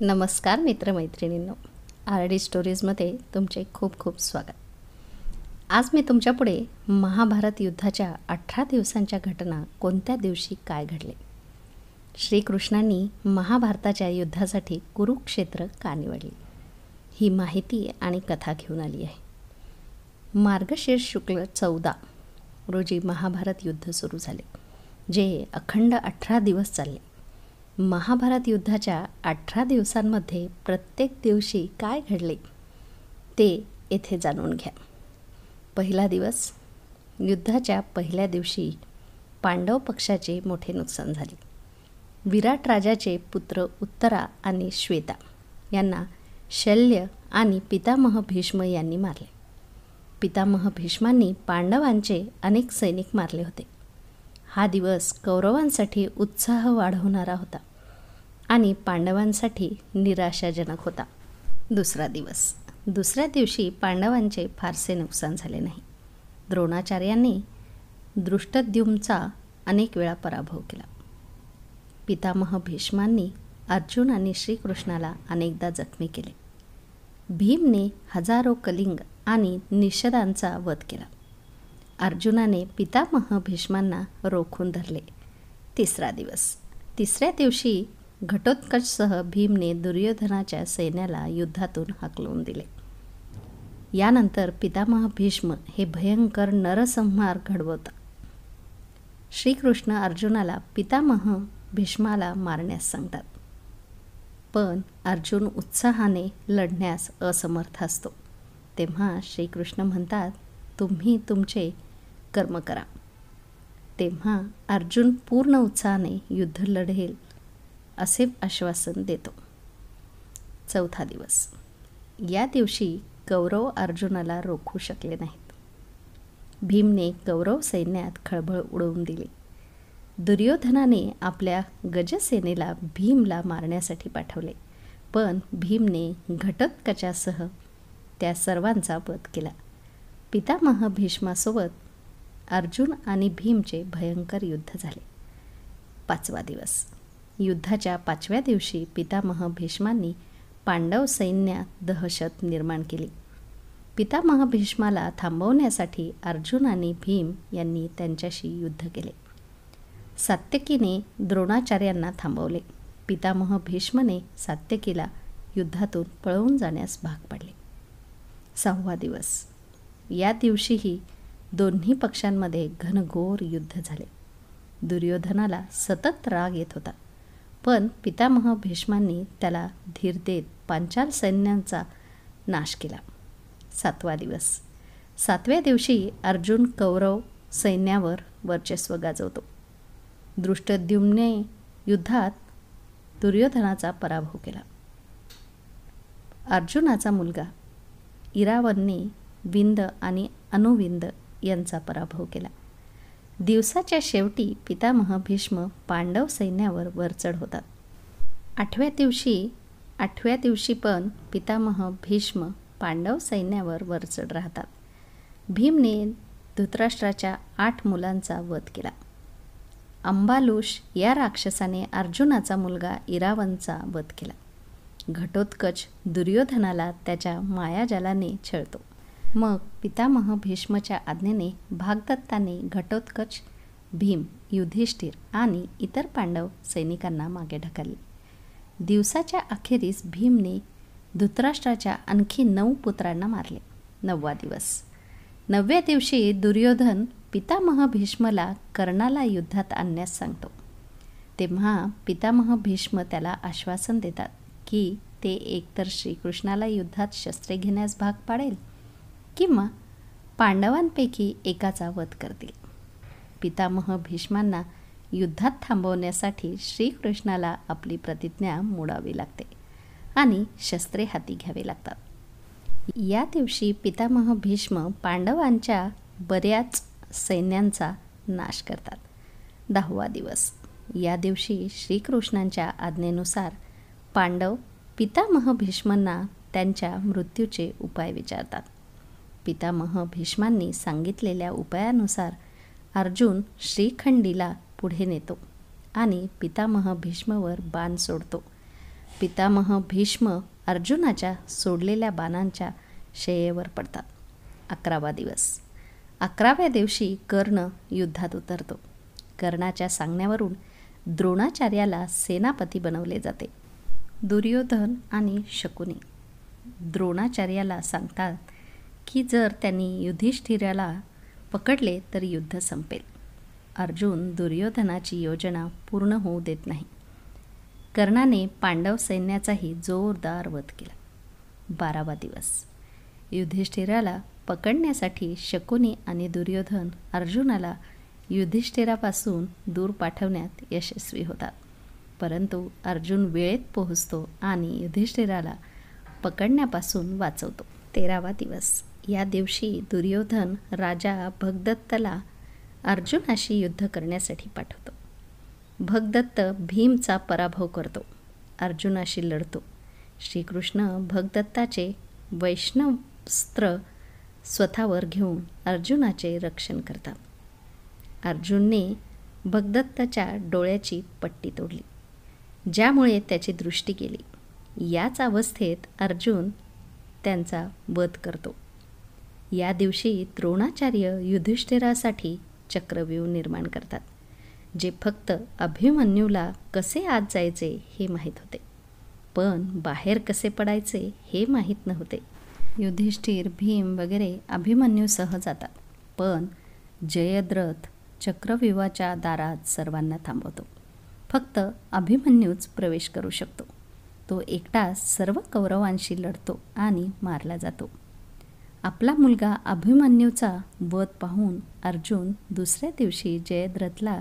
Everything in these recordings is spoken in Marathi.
नमस्कार मित्रमैत्रिणींनो, आर डी स्टोरीजमध्ये तुमचे खूप खूप स्वागत. आज मी तुमच्यापुढे महाभारत युद्धाच्या 18 दिवसांच्या घटना कोणत्या दिवशी काय घडले, श्रीकृष्णांनी महाभारताच्या युद्धासाठी कुरुक्षेत्र का निवडले, ही माहिती आणि कथा घेऊन आली आहे. मार्गशीर्ष शुक्ल 14 रोजी महाभारत युद्ध सुरू झाले, जे अखंड 18 दिवस चालले. महाभारत युद्धाच्या 18 दिवसांमध्ये प्रत्येक दिवशी काय घडले ते येथे जाणून घ्या. पहिला दिवस. युद्धाच्या पहिल्या दिवशी पांडव पक्षाचे मोठे नुकसान झाले. विराट राजाचे पुत्र उत्तरा आणि श्वेता यांना शल्य आणि पितामह भीष्म यांनी मारले. पितामह भीष्मांनी पांडवांचे अनेक सैनिक मारले होते. हा दिवस कौरवांसाठी उत्साह वाढवणारा होता आणि पांडवांसाठी निराशाजनक होता. दुसरा दिवस. दुसऱ्या दिवशी पांडवांचे फारसे नुकसान झाले नाही. द्रोणाचार्यांनी दृष्टद्युम्नचा अनेक वेळा पराभव केला. पितामह भीष्मांनी अर्जुन आणि श्रीकृष्णाला अनेकदा जखमी केले. भीमने हजारो कलिंग आणि निषदांचा वध केला. अर्जुनाने पितामह भीष्मांना रोखून धरले. तिसरा दिवस. तिसऱ्या दिवशी घटोत्कचसह भीमने दुर्योधनाच्या सैन्याला युद्धातून हाकलून दिले. यानंतर पितामह भीष्म हे भयंकर नरसंहार घडवतात. श्रीकृष्ण अर्जुनाला पितामह भीष्माला मारण्यास सांगतात, पण अर्जुन उत्साहाने लढण्यास असमर्थ असतो. तेव्हा श्रीकृष्ण म्हणतात, तुम्ही तुमचे कर्म करा. तेव्हा अर्जुन पूर्ण उत्साहाने युद्ध लढेल असे आश्वासन देतो. चौथा दिवस. या दिवशी कौरव अर्जुनाला रोखू शकले नाहीत. भीमने कौरव सैन्यात खळबळ उडवून दिली. दुर्योधनाने आपल्या गजसेनेला भीमला मारण्यासाठी पाठवले, पण भीमने घटोत्कचासह त्या सर्वांचा वध केला. पितामह भीष्मासोबत अर्जुन आणि भीमचे भयंकर युद्ध झाले. पाचवा दिवस. युद्धाच्या 5व्या दिवशी पितामह भीष्मांनी पांडव सैन्यात दहशत निर्माण केली. पितामह भीष्माला थांबवण्यासाठी अर्जुन आणि भीम यांनी त्यांच्याशी युद्ध केले. सात्यकीने द्रोणाचार्यांना थांबवले. पितामह भीष्मने सात्यकीला युद्धातून पळवून जाण्यास भाग पाडले. 6वा दिवस. या दिवशीही दोन्ही पक्षांमध्ये घनघोर युद्ध झाले. दुर्योधनाला सतत राग येत होता, पण पितामह भीष्मांनी त्याला धीर देत पांचाल सैन्यांचा नाश केला. 7वा दिवस. 7व्या दिवशी अर्जुन कौरव सैन्यावर वर्चस्व गाजवतो. दृष्टद्युम्नने युद्धात दुर्योधनाचा पराभव केला. अर्जुनाचा मुलगा इरावनने विंद आणि अनुविंद यांचा पराभव केला. दिवसाच्या शेवटी पितामह भीष्म पांडव सैन्यावर वरचढ होतात. 8व्या दिवशी पण पितामह भीष्म पांडव सैन्यावर वरचढ राहतात. भीमने धृतराष्ट्राच्या 8 मुलांचा वध केला. अंबालुष या राक्षसाने अर्जुनाचा मुलगा इरावनचा वध केला. घटोत्कच दुर्योधनाला त्याच्या मायाजालाने छळतो. मग पितामह भीष्मच्या आज्ञेने भागदत्ताने घटोत्कच, भीम, युधिष्ठिर आणि इतर पांडव सैनिकांना मागे ढकलले. दिवसाच्या अखेरीस भीमने धृतराष्ट्राच्या आणखी 9 पुत्रांना मारले. 9वा दिवस. 9व्या दिवशी दुर्योधन पितामह भीष्मला कर्णाला युद्धात आणण्यास सांगतो. तेव्हा पितामह भीष्म त्याला आश्वासन देतात की ते एकतर श्रीकृष्णाला युद्धात शस्त्रे घेण्यास भाग पाडेल किंवा पांडवांपैकी एकाचा वध करतील. पितामह भीष्मांना युद्धात थांबवण्यासाठी श्रीकृष्णाला आपली प्रतिज्ञा मोडावी लागते आणि शस्त्रे हाती घ्यावे लागतात. या दिवशी पितामह भीष्म पांडवांच्या बऱ्याच सैन्यांचा नाश करतात. 10वा दिवस. या दिवशी श्रीकृष्णांच्या आज्ञेनुसार पांडव पितामह भीष्मांना त्यांच्या मृत्यूचे उपाय विचारतात. पितामह भीष्मांनी सांगितलेल्या उपायानुसार अर्जुन श्रीखंडीला पुढे नेतो आणि पितामह भीष्मवर बाण सोडतो. पितामह भीष्म अर्जुनाच्या सोडलेल्या बाणांच्या शय्येवर पडतात. 11वा दिवस. 11व्या दिवशी कर्ण युद्धात उतरतो. कर्णाच्या सांगण्यावरून द्रोणाचार्याला सेनापती बनवले जाते. दुर्योधन आणि शकुनी द्रोणाचार्याला सांगतात की जर त्यांनी युधिष्ठिराला पकडले तर युद्ध संपेल. अर्जुन दुर्योधनाची योजना पूर्ण होऊ देत नाही. कर्णाने पांडव सैन्याचाही जोरदार वध केला. 12वा दिवस. युधिष्ठिराला पकडण्यासाठी शकुनी आणि दुर्योधन अर्जुनाला युधिष्ठिरापासून दूर पाठवण्यात यशस्वी होतात. परंतु अर्जुन वेळेत पोहोचतो आणि युधिष्ठिराला पकडण्यापासून वाचवतो. 13वा दिवस. या दिवशी दुर्योधन राजा भगदत्तला अर्जुनाशी युद्ध करण्यासाठी पाठवतो. भगदत्त भीमचा पराभव करतो. अर्जुनाशी लढतो. श्रीकृष्ण भगदत्ताचे वैष्णवस्त्र स्वतःवर घेऊन अर्जुनाचे रक्षण करतात. अर्जुनने भगदत्ताच्या डोळ्याची पट्टी तोडली, ज्यामुळे त्याची दृष्टी गेली. याच अवस्थेत अर्जुन त्यांचा वध करतो. या दिवशी द्रोणाचार्य युधिष्ठिरासाठी चक्रव्यूह निर्माण करतात, जे फक्त अभिमन्यूला कसे आत जायचे हे माहीत होते, पण बाहेर कसे पडायचे हे माहीत नव्हते. युधिष्ठिर, भीम वगैरे अभिमन्यूसह जातात, पण जयद्रथ चक्रव्यूहाच्या दारात सर्वांना थांबवतो. फक्त अभिमन्यूच प्रवेश करू शकतो. तो एकटाच सर्व कौरवांशी लढतो आणि मारला जातो. आपला मुलगा अभिमन्यूचा वध पाहून अर्जुन दुसऱ्या दिवशी जयद्रथला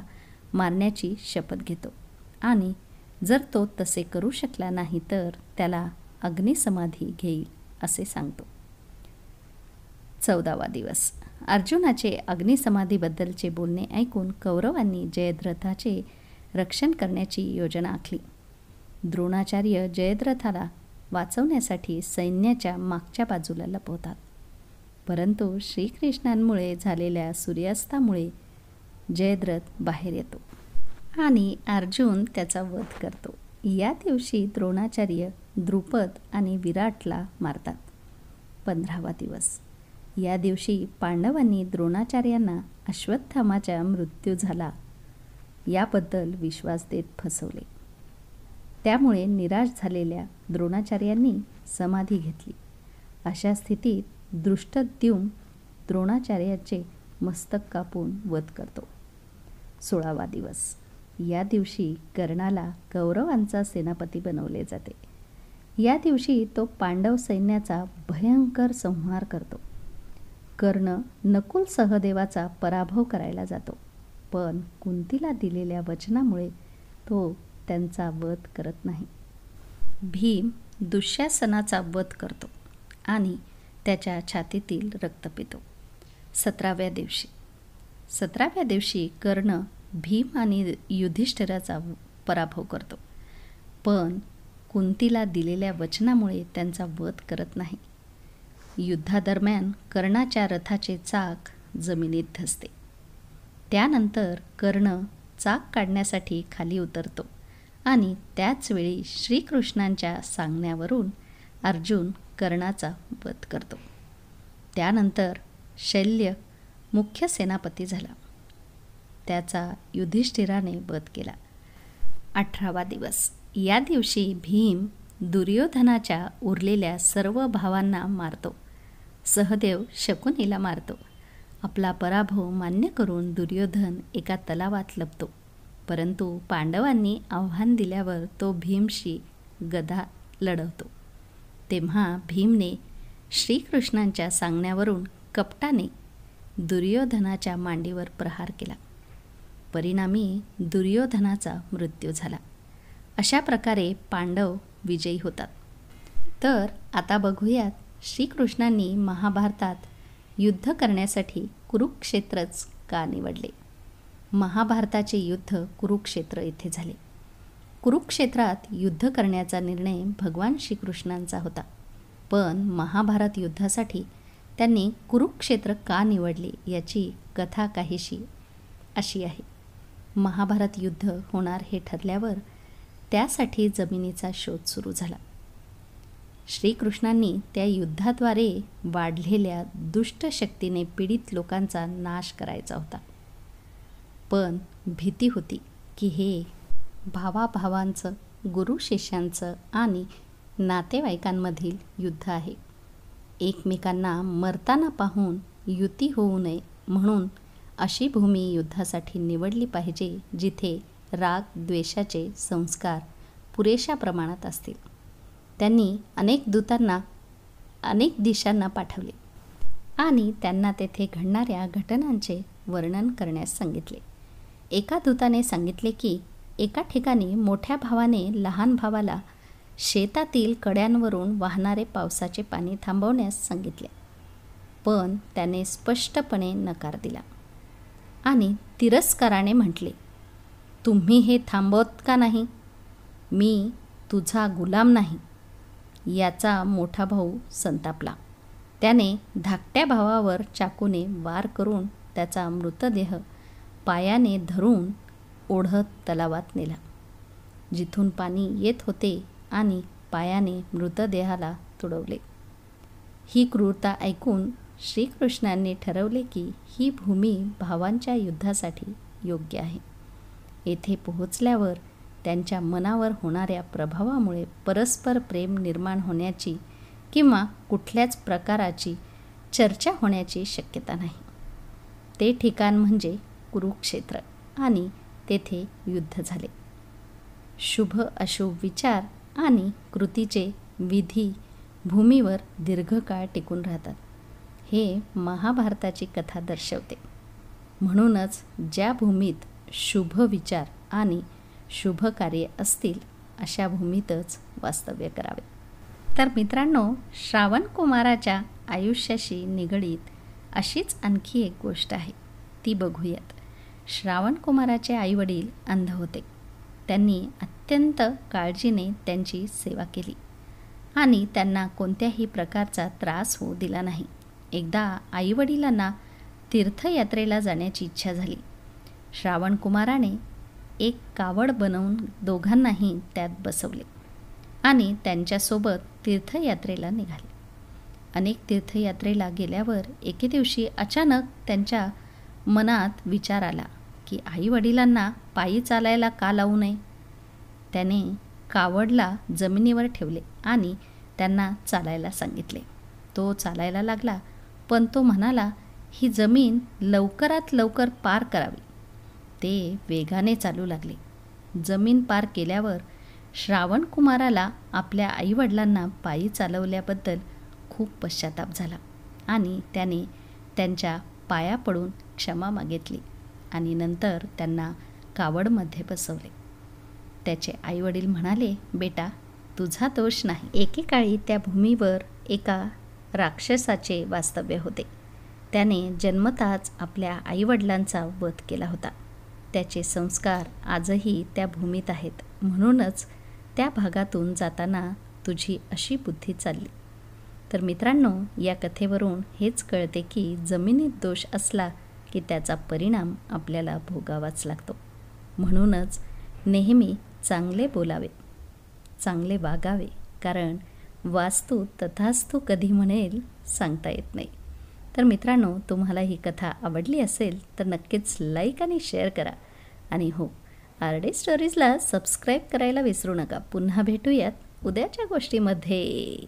मारण्याची शपथ घेतो आणि जर तो तसे करू शकला नाही तर त्याला अग्निसमाधी घेईल असे सांगतो. 14वा दिवस. अर्जुनाचे अग्निसमाधीबद्दलचे बोलणे ऐकून कौरवांनी जयद्रथाचे रक्षण करण्याची योजना आखली. द्रोणाचार्य जयद्रथाला वाचवण्यासाठी सैन्याच्या मागच्या बाजूला लपवतात, परंतु श्रीकृष्णांमुळे झालेल्या सूर्यास्तामुळे जयद्रथ बाहेर येतो आणि अर्जुन त्याचा वध करतो. या दिवशी द्रोणाचार्य द्रुपद आणि विराटला मारतात. 15वा दिवस. या दिवशी पांडवांनी द्रोणाचार्यांना अश्वत्थामाचा मृत्यू झाला याबद्दल विश्वास देत फसवले. त्यामुळे निराश झालेल्या द्रोणाचार्यांनी समाधी घेतली. अशा स्थितीत धृष्टद्युम्न द्रोणाचार्याचे मस्तक कापून वध करतो. 16वा दिवस. या दिवशी कर्णाला कौरवांचा सेनापती बनवले जाते. या दिवशी तो पांडव सैन्याचा भयंकर संहार करतो. कर्ण नकुल सहदेवाचा पराभव करायला जातो, पण कुंतीला दिलेल्या वचनामुळे तो त्यांचा वध करत नाही. भीम दुःशासनाचा वध करतो आणि त्याच्या छातीतील रक्त पितो. 17व्या दिवशी. 17व्या दिवशी कर्ण भीम आणि युधिष्ठिराचा पराभव करतो, पण कुंतीला दिलेल्या वचनामुळे त्यांचा वध करत नाही. युद्धादरम्यान कर्णाच्या रथाचे चाक जमिनीत धसते. त्यानंतर कर्ण चाक काढण्यासाठी खाली उतरतो आणि त्याचवेळी श्रीकृष्णांच्या सांगण्यावरून अर्जुन कर्णाचा वध करतो. त्यानंतर शल्य मुख्य सेनापती झाला. त्याचा युधिष्ठिराने वध केला. 18वा दिवस. या दिवशी भीम दुर्योधनाच्या उरलेल्या सर्व भावांना मारतो. सहदेव शकुनीला मारतो. आपला पराभव मान्य करून दुर्योधन एका तलावात लपतो, परंतु पांडवांनी आव्हान दिल्यावर तो भीमशी गदा लढवतो. तेव्हा भीमने श्रीकृष्णांच्या सांगण्यावरून कपटाने दुर्योधनाच्या मांडीवर प्रहार केला. परिणामी दुर्योधनाचा मृत्यू झाला. अशा प्रकारे पांडव विजयी होतात. तर आता बघूयात श्रीकृष्णांनी महाभारतात युद्ध करण्यासाठी कुरुक्षेत्रच का निवडले. महाभारताचे युद्ध कुरुक्षेत्र येथे झाले. कुरुक्षेत्रात युद्ध करण्याचा निर्णय भगवान श्रीकृष्णांचा होता, पण महाभारत युद्धासाठी त्यांनी कुरुक्षेत्र का निवडले याची कथा काहीशी अशी आहे. महाभारत युद्ध होणार हे ठरल्यावर त्यासाठी जमिनीचा शोध सुरू झाला. श्रीकृष्णांनी त्या युद्धाद्वारे वाढलेल्या दुष्ट शक्तीने पीडित लोकांचा नाश करायचा होता. पण भीती होती की हे भावाभावांचं, गुरु शिष्यांचं आणि नातेवाईकांमधील युद्ध आहे. एकमेकांना मरताना पाहून युती होऊ नये म्हणून अशी भूमी युद्धासाठी निवडली पाहिजे जिथे राग द्वेषाचे संस्कार पुरेशा प्रमाणात असतील. त्यांनी अनेक दूतांना अनेक दिशांना पाठवले आणि त्यांना तेथे घडणाऱ्या घटनांचे वर्णन करण्यास सांगितले. एका दूताने सांगितले की एका ठिकाणी मोठ्या भावाने लहान भावाला शेतातील कड्यांवरून वाहणारे पावसाचे पाणी थांबवण्यास सांगितले. पण त्याने स्पष्टपणे नकार दिला आणि तिरस्काराने म्हटले, तुम्ही हे थांबवत का नाही? मी तुझा गुलाम नाही. याचा मोठा भाऊ संतापला. त्याने धाकट्या भावावर चाकूने वार करून त्याचा मृतदेह पायाने धरून ओढत तलावात नेला, जिथून पाणी येत होते आणि पायाने मृतदेहाला तुडवले. ही क्रूरता ऐकून श्रीकृष्णांनी ठरवले की ही भूमी भावांच्या युद्धासाठी योग्य आहे. येथे पोहोचल्यावर त्यांच्या मनावर होणाऱ्या प्रभावामुळे परस्पर प्रेम निर्माण होण्याची किंवा कुठल्याच प्रकाराची चर्चा होण्याची शक्यता नाही. ते ठिकाण म्हणजे कुरुक्षेत्र आणि तेथे युद्ध झाले. शुभ अशुभ विचार आणि कृतीचे विधी भूमीवर दीर्घकाळ टिकून राहतात, हे महाभारताची कथा दर्शवते. म्हणूनच ज्या भूमीत शुभ विचार आणि शुभ कार्य असतील अशा भूमीतच वास्तव्य करावे. तर मित्रांनो, श्रावण कुमाराच्या आयुष्याशी निगडीत अशीच आणखी एक गोष्ट आहे, ती बघूयात. श्रावण कुमाराचे आईवडील अंध होते. त्यांनी अत्यंत काळजीने त्यांची सेवा केली आणि त्यांना कोणत्याही प्रकारचा त्रास होऊ दिला नाही. एकदा आईवडिलांना तीर्थयात्रेला जाण्याची इच्छा झाली. श्रावण कुमाराने एक कावड बनवून दोघांनाही त्यात बसवले आणि त्यांच्यासोबत तीर्थयात्रेला निघाले. अनेक तीर्थयात्रेला गेल्यावर एके दिवशी अचानक त्यांच्या मनात विचार आला की आईवडिलांना पायी चालायला का लावू नये. त्याने कावडला जमिनीवर ठेवले आणि त्यांना चालायला सांगितले. तो चालायला लागला, पण तो म्हणाला, ही जमीन लवकरात लवकर पार करावी. ते वेगाने चालू लागले. जमीन पार केल्यावर श्रावण कुमाराला आपल्या आईवडिलांना पायी चालवल्याबद्दल खूप पश्चाताप झाला आणि त्याने त्यांच्या पाया पडून क्षमा मागितली आणि नंतर त्यांना कावडमध्ये बसवले. त्याचे आईवडील म्हणाले, बेटा, तुझा दोष नाही. एकेकाळी त्या भूमीवर एका राक्षसाचे वास्तव्य होते. त्याने जन्मताच आपल्या आईवडिलांचा वध केला होता. त्याचे संस्कार आजही त्या भूमीत आहेत. म्हणूनच त्या भागातून जाताना तुझी अशी बुद्धी चालली. तर मित्रांनो, या कथेवरून हेच कळते की जमिनीत दोष असला की त्याचा परिणाम आपल्याला भोगावाच लागतो. म्हणूनच नेहमी चांगले बोलावे, चांगले वागावे, कारण वास्तू तथास्तू कधी म्हणेल सांगता येत नाही. तर मित्रांनो, तुम्हाला ही कथा आवडली असेल तर नक्कीच लाईक आणि शेअर करा. आणि हो, RD स्टोरीजला सबस्क्राईब करायला विसरू नका. पुन्हा भेटूयात उद्याच्या गोष्टीमध्ये.